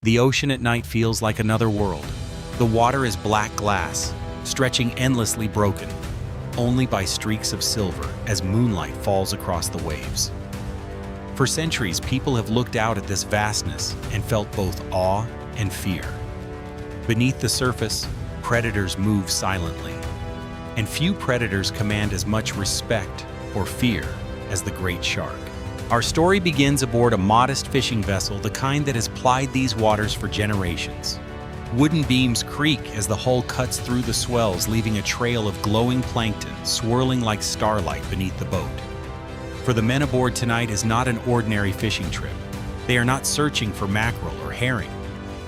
The ocean at night feels like another world. The water is black glass, stretching endlessly broken, only by streaks of silver as moonlight falls across the waves. For centuries, people have looked out at this vastness and felt both awe and fear. Beneath the surface, predators move silently, and few predators command as much respect or fear as the great shark. Our story begins aboard a modest fishing vessel, the kind that has plied these waters for generations. Wooden beams creak as the hull cuts through the swells, leaving a trail of glowing plankton swirling like starlight beneath the boat. For the men aboard, tonight is not an ordinary fishing trip. They are not searching for mackerel or herring.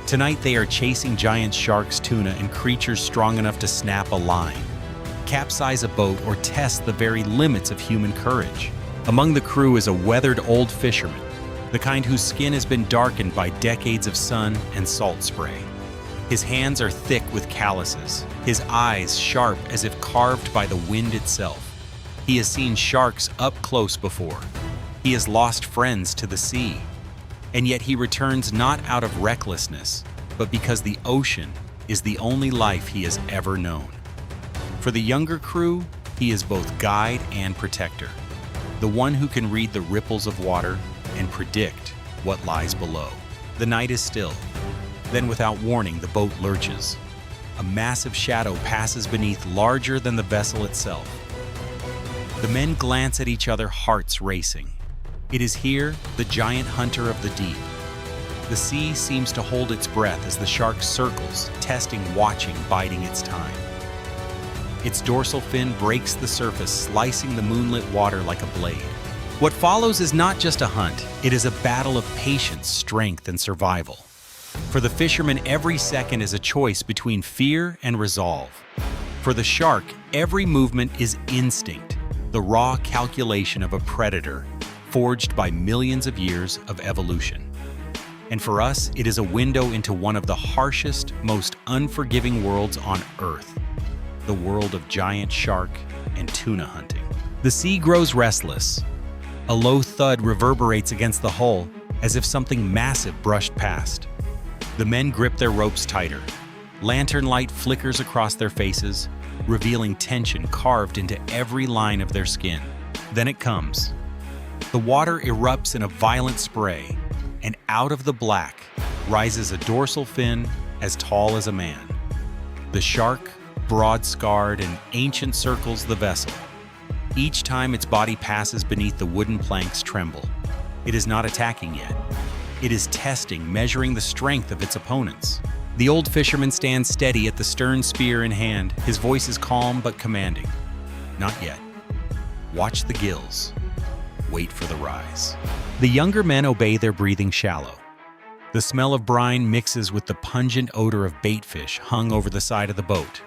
Tonight they are chasing giant sharks, tuna, and creatures strong enough to snap a line, capsize a boat, or test the very limits of human courage. Among the crew is a weathered old fisherman, the kind whose skin has been darkened by decades of sun and salt spray. His hands are thick with calluses, his eyes sharp as if carved by the wind itself. He has seen sharks up close before. He has lost friends to the sea. And yet he returns not out of recklessness, but because the ocean is the only life he has ever known. For the younger crew, he is both guide and protector, the one who can read the ripples of water and predict what lies below. The night is still. Then, without warning, the boat lurches. A massive shadow passes beneath, larger than the vessel itself. The men glance at each other, hearts racing. It is here, the giant hunter of the deep. The sea seems to hold its breath as the shark circles, testing, watching, biding its time. Its dorsal fin breaks the surface, slicing the moonlit water like a blade. What follows is not just a hunt, it is a battle of patience, strength, and survival. For the fisherman, every second is a choice between fear and resolve. For the shark, every movement is instinct, the raw calculation of a predator, forged by millions of years of evolution. And for us, it is a window into one of the harshest, most unforgiving worlds on Earth, the world of giant shark and tuna hunting. The sea grows restless. A low thud reverberates against the hull, as if something massive brushed past. The men grip their ropes tighter. Lantern light flickers across their faces, revealing tension carved into every line of their skin. Then it comes. The water erupts in a violent spray, and out of the black rises a dorsal fin as tall as a man. The shark, broad-scarred and ancient, circles the vessel. Each time its body passes beneath, the wooden planks tremble. It is not attacking yet. It is testing, measuring the strength of its opponents. The old fisherman stands steady at the stern, spear in hand. His voice is calm but commanding. Not yet. Watch the gills. Wait for the rise. The younger men obey, their breathing shallow. The smell of brine mixes with the pungent odor of baitfish hung over the side of the boat.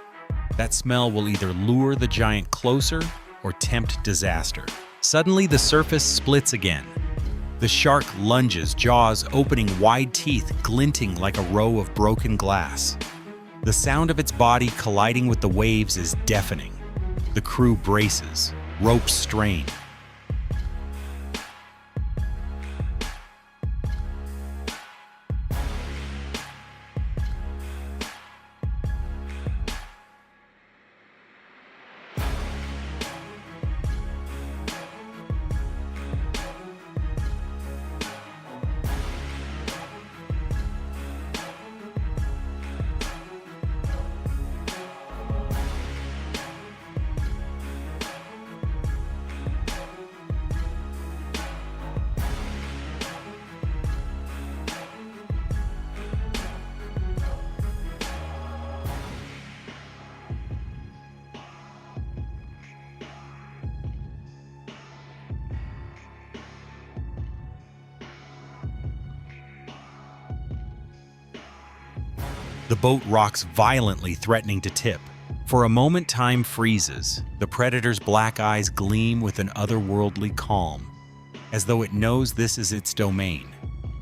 That smell will either lure the giant closer or tempt disaster. Suddenly, the surface splits again. The shark lunges, jaws opening, wide teeth glinting like a row of broken glass. The sound of its body colliding with the waves is deafening. The crew braces, ropes strain. The boat rocks violently, threatening to tip. For a moment, time freezes. The predator's black eyes gleam with an otherworldly calm, as though it knows this is its domain.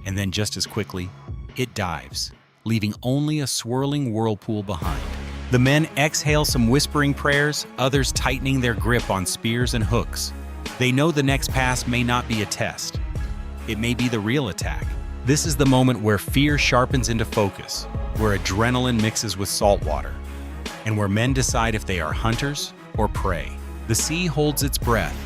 And then just as quickly, it dives, leaving only a swirling whirlpool behind. The men exhale some whispering prayers, others tightening their grip on spears and hooks. They know the next pass may not be a test. It may be the real attack. This is the moment where fear sharpens into focus, where adrenaline mixes with salt water, and where men decide if they are hunters or prey. The sea holds its breath.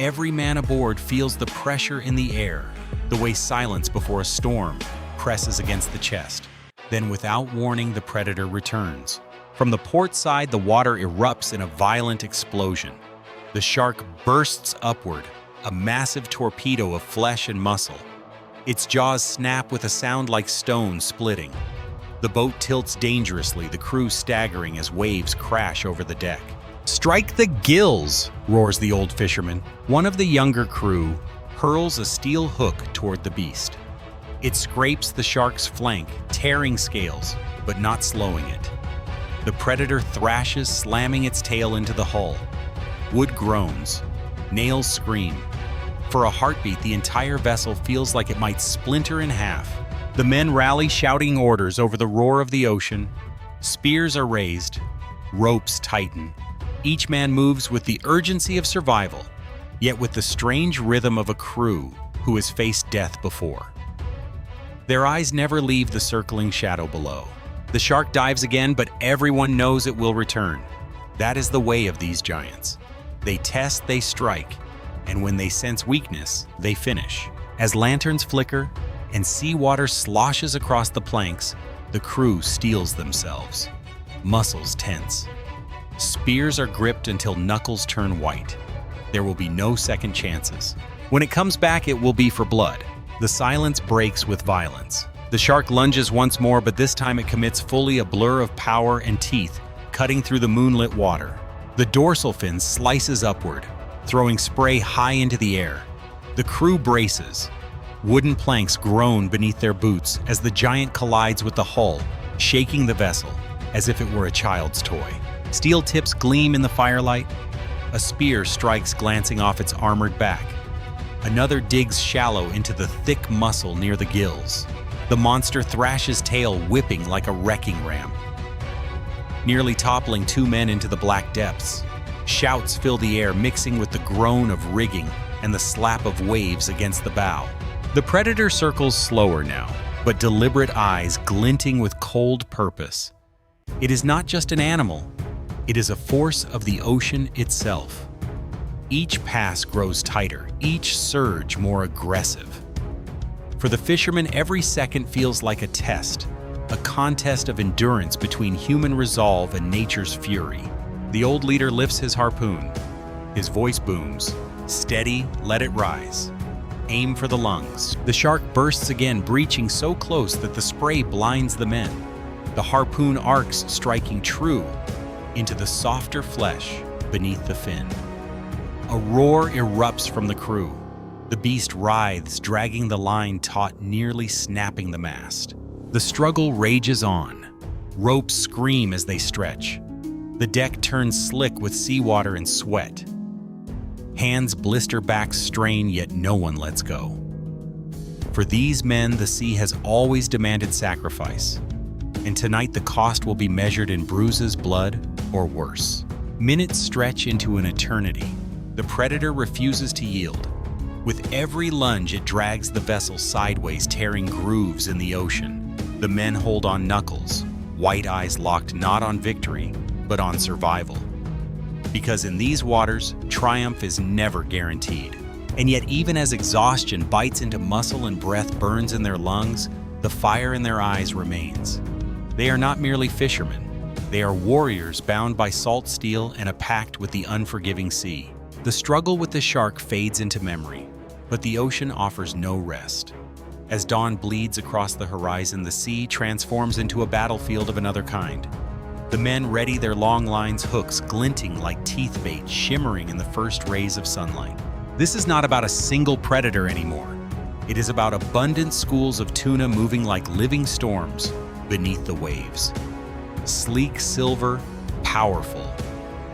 Every man aboard feels the pressure in the air, the way silence before a storm presses against the chest. Then, without warning, the predator returns. From the port side, the water erupts in a violent explosion. The shark bursts upward, a massive torpedo of flesh and muscle. Its jaws snap with a sound like stone splitting. The boat tilts dangerously, the crew staggering as waves crash over the deck. "Strike the gills!" roars the old fisherman. One of the younger crew hurls a steel hook toward the beast. It scrapes the shark's flank, tearing scales, but not slowing it. The predator thrashes, slamming its tail into the hull. Wood groans. Nails scream. For a heartbeat, the entire vessel feels like it might splinter in half. The men rally, shouting orders over the roar of the ocean. Spears are raised. Ropes tighten. Each man moves with the urgency of survival, yet with the strange rhythm of a crew who has faced death before. Their eyes never leave the circling shadow below. The shark dives again, but everyone knows it will return. That is the way of these giants. They test, they strike, and when they sense weakness, they finish. As lanterns flicker and seawater sloshes across the planks, the crew steels themselves. Muscles tense. Spears are gripped until knuckles turn white. There will be no second chances. When it comes back, it will be for blood. The silence breaks with violence. The shark lunges once more, but this time it commits fully, a blur of power and teeth cutting through the moonlit water. The dorsal fin slices upward, throwing spray high into the air. The crew braces. Wooden planks groan beneath their boots as the giant collides with the hull, shaking the vessel as if it were a child's toy. Steel tips gleam in the firelight. A spear strikes, glancing off its armored back. Another digs shallow into the thick muscle near the gills. The monster thrashes tail, whipping like a wrecking ram, nearly toppling two men into the black depths. Shouts fill the air, mixing with the groan of rigging and the slap of waves against the bow. The predator circles slower now, but deliberate, eyes glinting with cold purpose. It is not just an animal, it is a force of the ocean itself. Each pass grows tighter, each surge more aggressive. For the fisherman, every second feels like a test, a contest of endurance between human resolve and nature's fury. The old leader lifts his harpoon. His voice booms. "Steady, let it rise. Aim for the lungs." The shark bursts again, breaching so close that the spray blinds the men. The harpoon arcs, striking true into the softer flesh beneath the fin. A roar erupts from the crew. The beast writhes, dragging the line taut, nearly snapping the mast. The struggle rages on. Ropes scream as they stretch. The deck turns slick with seawater and sweat. Hands blister, backs strain, yet no one lets go. For these men, the sea has always demanded sacrifice, and tonight the cost will be measured in bruises, blood, or worse. Minutes stretch into an eternity. The predator refuses to yield. With every lunge, it drags the vessel sideways, tearing grooves in the ocean. The men hold on knuckles, white eyes locked not on victory, but on survival. Because in these waters, triumph is never guaranteed. And yet, even as exhaustion bites into muscle and breath burns in their lungs, the fire in their eyes remains. They are not merely fishermen. They are warriors bound by salt steel and a pact with the unforgiving sea. The struggle with the shark fades into memory, but the ocean offers no rest. As dawn bleeds across the horizon, the sea transforms into a battlefield of another kind. The men ready their long lines, hooks glinting like teeth bait, shimmering in the first rays of sunlight. This is not about a single predator anymore. It is about abundant schools of tuna moving like living storms beneath the waves. Sleek, silver, powerful.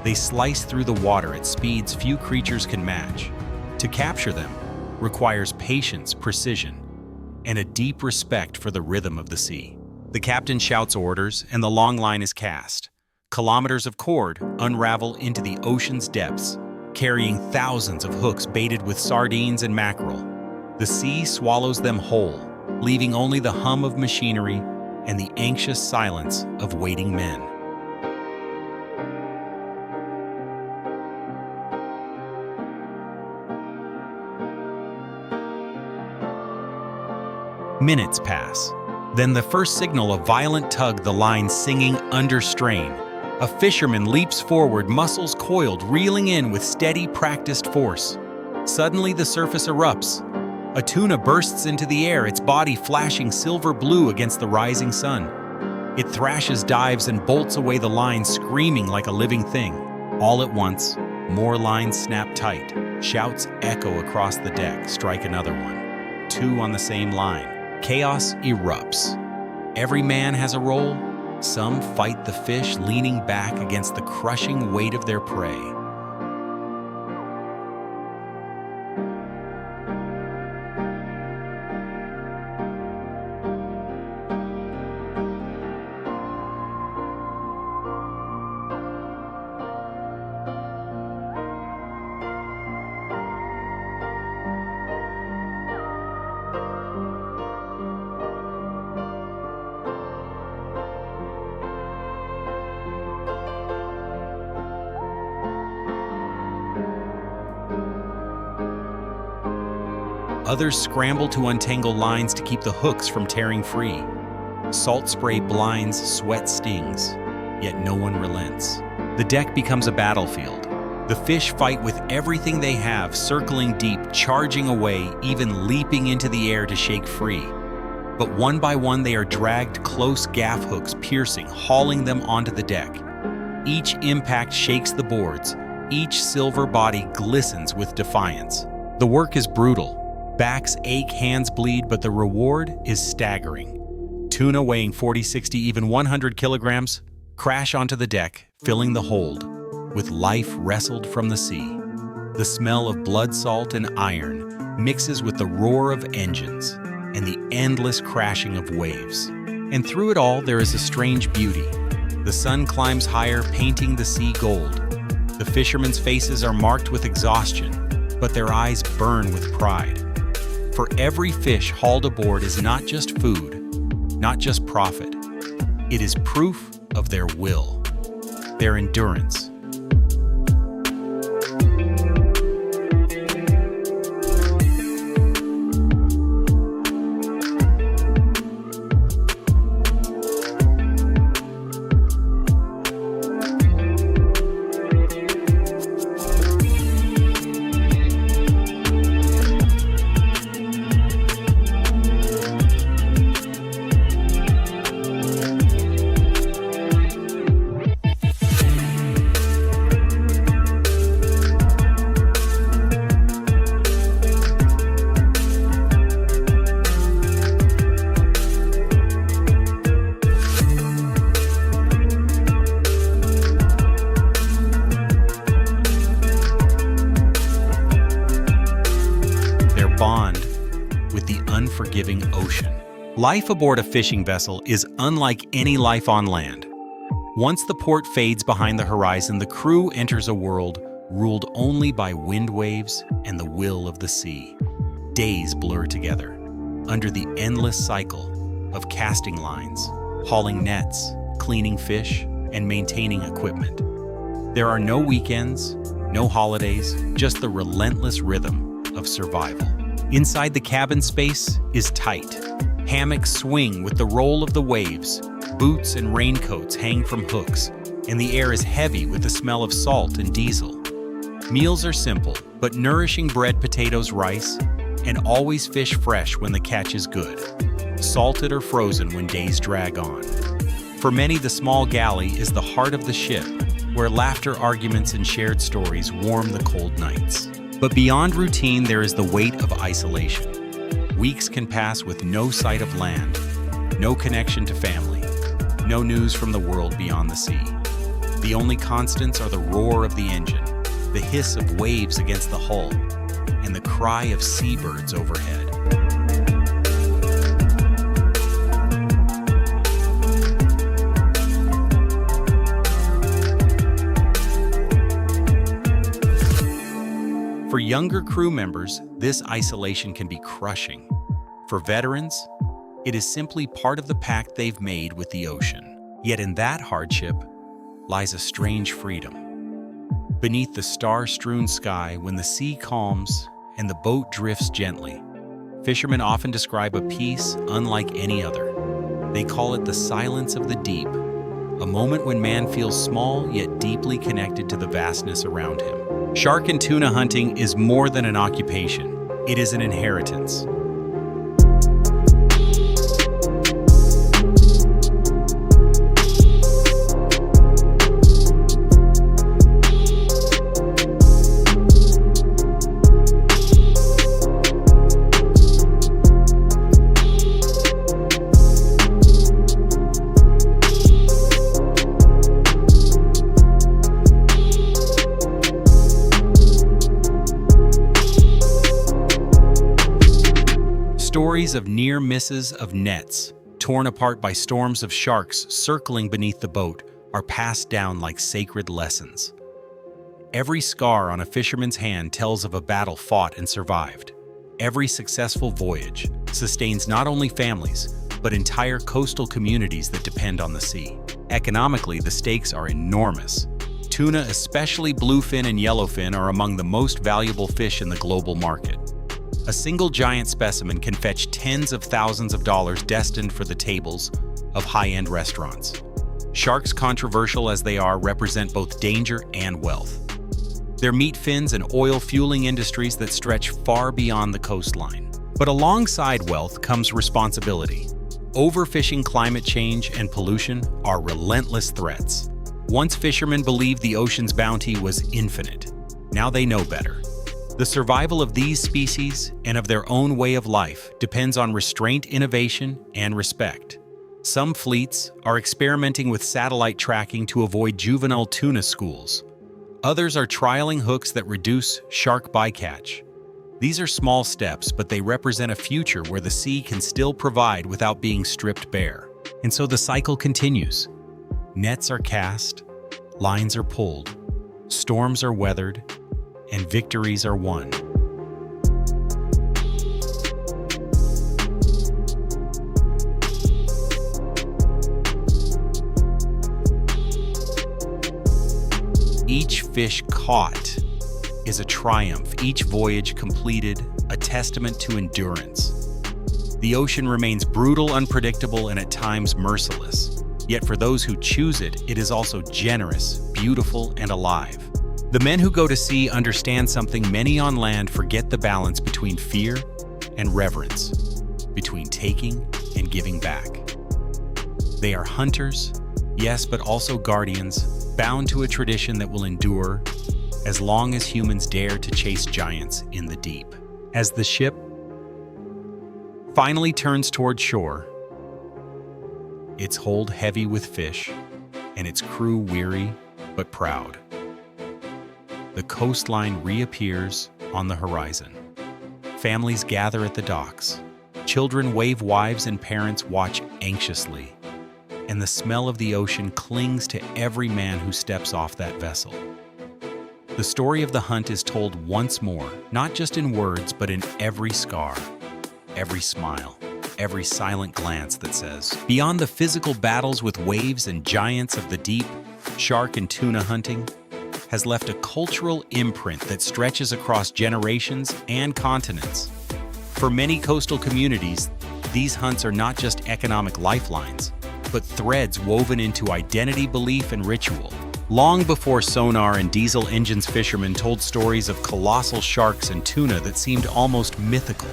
They slice through the water at speeds few creatures can match. To capture them requires patience, precision, and a deep respect for the rhythm of the sea. The captain shouts orders, and the long line is cast. Kilometers of cord unravel into the ocean's depths, carrying thousands of hooks baited with sardines and mackerel. The sea swallows them whole, leaving only the hum of machinery and the anxious silence of waiting men. Minutes pass. Then the first signal, a violent tug, the line singing under strain. A fisherman leaps forward, muscles coiled, reeling in with steady, practiced force. Suddenly the surface erupts. A tuna bursts into the air, its body flashing silver blue against the rising sun. It thrashes, dives, and bolts away the line, screaming like a living thing. All at once, more lines snap tight. Shouts echo across the deck. Strike another one. Two on the same line. Chaos erupts. Every man has a role. Some fight the fish, leaning back against the crushing weight of their prey. Others scramble to untangle lines to keep the hooks from tearing free. Salt spray blinds, sweat stings, yet no one relents. The deck becomes a battlefield. The fish fight with everything they have, circling deep, charging away, even leaping into the air to shake free. But one by one they are dragged, close gaff hooks piercing, hauling them onto the deck. Each impact shakes the boards. Each silver body glistens with defiance. The work is brutal. Backs ache, hands bleed, but the reward is staggering. Tuna weighing 40, 60, even 100 kilograms crash onto the deck, filling the hold, with life wrestled from the sea. The smell of blood salt and iron mixes with the roar of engines and the endless crashing of waves. And through it all, there is a strange beauty. The sun climbs higher, painting the sea gold. The fishermen's faces are marked with exhaustion, but their eyes burn with pride. For every fish hauled aboard is not just food, not just profit. It is proof of their will, their endurance. Bond with the unforgiving ocean. Life aboard a fishing vessel is unlike any life on land. Once the port fades behind the horizon, the crew enters a world ruled only by wind waves and the will of the sea. Days blur together under the endless cycle of casting lines, hauling nets, cleaning fish, and maintaining equipment. There are no weekends, no holidays, just the relentless rhythm of survival. Inside the cabin space is tight. Hammocks swing with the roll of the waves. Boots and raincoats hang from hooks, and the air is heavy with the smell of salt and diesel. Meals are simple, but nourishing: bread, potatoes, rice, and always fish fresh when the catch is good, salted or frozen when days drag on. For many, the small galley is the heart of the ship, where laughter, arguments, and shared stories warm the cold nights. But beyond routine, there is the weight of isolation. Weeks can pass with no sight of land, no connection to family, no news from the world beyond the sea. The only constants are the roar of the engine, the hiss of waves against the hull, and the cry of seabirds overhead. For younger crew members, this isolation can be crushing. For veterans, It is simply part of the pact they've made with the ocean. Yet in that hardship lies a strange freedom. Beneath the star-strewn sky, when the sea calms and the boat drifts gently, fishermen often describe a peace unlike any other. They call it the silence of the deep, a moment when man feels small yet deeply connected to the vastness around him. Shark and tuna hunting is more than an occupation. It is an inheritance. Stories of near misses of nets, torn apart by storms of sharks circling beneath the boat, are passed down like sacred lessons. Every scar on a fisherman's hand tells of a battle fought and survived. Every successful voyage sustains not only families, but entire coastal communities that depend on the sea. Economically, the stakes are enormous. Tuna, especially bluefin and yellowfin, are among the most valuable fish in the global market. A single giant specimen can fetch tens of thousands of dollars, destined for the tables of high-end restaurants. Sharks, controversial as they are, represent both danger and wealth. Their meat fins and oil fueling industries that stretch far beyond the coastline. But alongside wealth comes responsibility. Overfishing, climate change, and pollution are relentless threats. Once fishermen believed the ocean's bounty was infinite. Now they know better. The survival of these species and of their own way of life depends on restraint, innovation, and respect. Some fleets are experimenting with satellite tracking to avoid juvenile tuna schools. Others are trialing hooks that reduce shark bycatch. These are small steps, but they represent a future where the sea can still provide without being stripped bare. And so the cycle continues. Nets are cast, lines are pulled, storms are weathered, and victories are won. Each fish caught is a triumph, each voyage completed a testament to endurance. The ocean remains brutal, unpredictable, and at times merciless. Yet for those who choose it, it is also generous, beautiful, and alive. The men who go to sea understand something many on land forget: the balance between fear and reverence, between taking and giving back. They are hunters, yes, but also guardians, bound to a tradition that will endure as long as humans dare to chase giants in the deep. As the ship finally turns toward shore, its hold heavy with fish and its crew weary but proud, the coastline reappears on the horizon. Families gather at the docks. Children wave, wives and parents watch anxiously. And the smell of the ocean clings to every man who steps off that vessel. The story of the hunt is told once more, not just in words, but in every scar, every smile, every silent glance that says, beyond the physical battles with waves and giants of the deep, shark and tuna hunting has left a cultural imprint that stretches across generations and continents. For many coastal communities, these hunts are not just economic lifelines, but threads woven into identity, belief, and ritual. Long before sonar and diesel engines, fishermen told stories of colossal sharks and tuna that seemed almost mythical.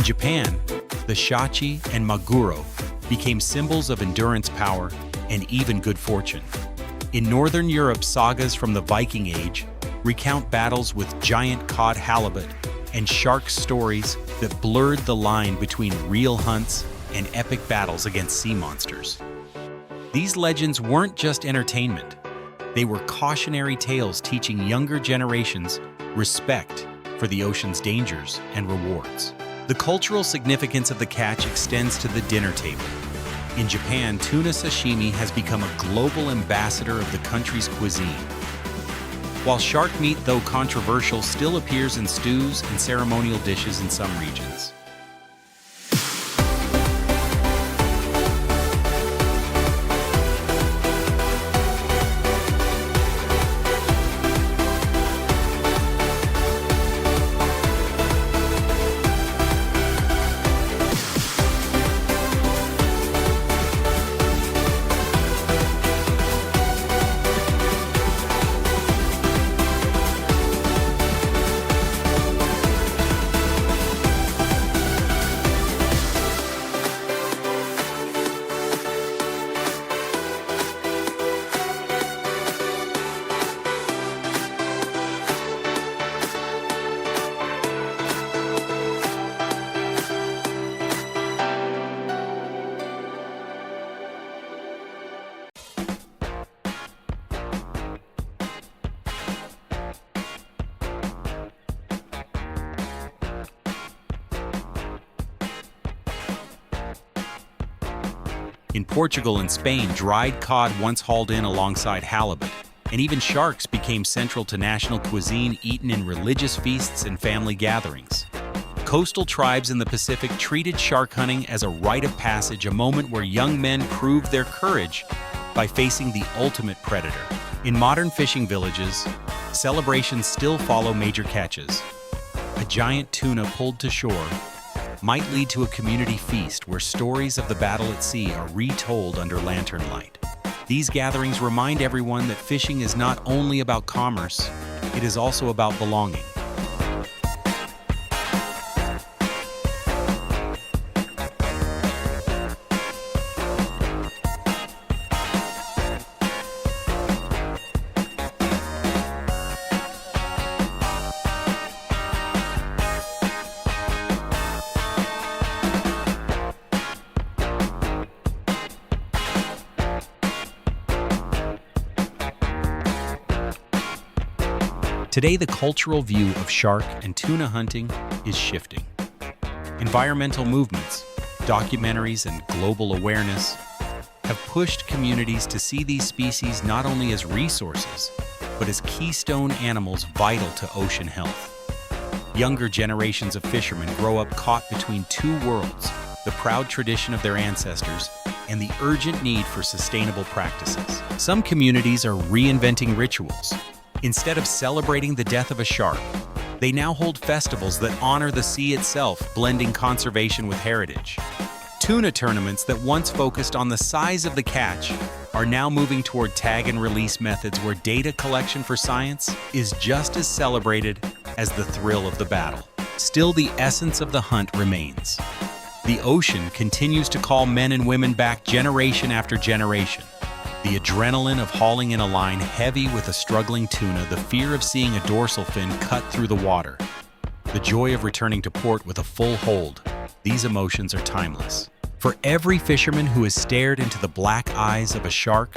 In Japan, the shachi and maguro became symbols of endurance, power, and even good fortune. In Northern Europe, sagas from the Viking Age recount battles with giant cod, halibut, and shark stories that blurred the line between real hunts and epic battles against sea monsters. These legends weren't just entertainment. They were cautionary tales teaching younger generations respect for the ocean's dangers and rewards. The cultural significance of the catch extends to the dinner table. In Japan, tuna sashimi has become a global ambassador of the country's cuisine. While shark meat, though controversial, still appears in stews and ceremonial dishes in some regions. In Portugal and Spain, dried cod once hauled in alongside halibut, and even sharks became central to national cuisine, eaten in religious feasts and family gatherings. Coastal tribes in the Pacific treated shark hunting as a rite of passage, a moment where young men proved their courage by facing the ultimate predator. In modern fishing villages, celebrations still follow major catches. A giant tuna pulled to shore might lead to a community feast where stories of the battle at sea are retold under lantern light. These gatherings remind everyone that fishing is not only about commerce, it is also about belonging. Today, the cultural view of shark and tuna hunting is shifting. Environmental movements, documentaries, and global awareness have pushed communities to see these species not only as resources, but as keystone animals vital to ocean health. Younger generations of fishermen grow up caught between two worlds, the proud tradition of their ancestors and the urgent need for sustainable practices. Some communities are reinventing rituals. Instead of celebrating the death of a shark, they now hold festivals that honor the sea itself, blending conservation with heritage. Tuna tournaments that once focused on the size of the catch are now moving toward tag and release methods where data collection for science is just as celebrated as the thrill of the battle. Still, the essence of the hunt remains. The ocean continues to call men and women back generation after generation. The adrenaline of hauling in a line heavy with a struggling tuna, the fear of seeing a dorsal fin cut through the water, the joy of returning to port with a full hold, these emotions are timeless. For every fisherman who has stared into the black eyes of a shark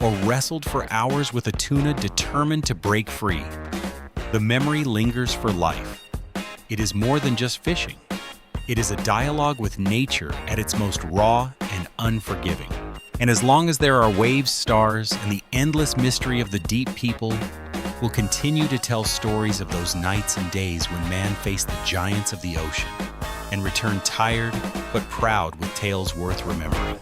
or wrestled for hours with a tuna determined to break free, the memory lingers for life. It is more than just fishing. It is a dialogue with nature at its most raw and unforgiving. And as long as there are waves, stars, and the endless mystery of the deep, people will continue to tell stories of those nights and days when man faced the giants of the ocean and returned tired but proud with tales worth remembering.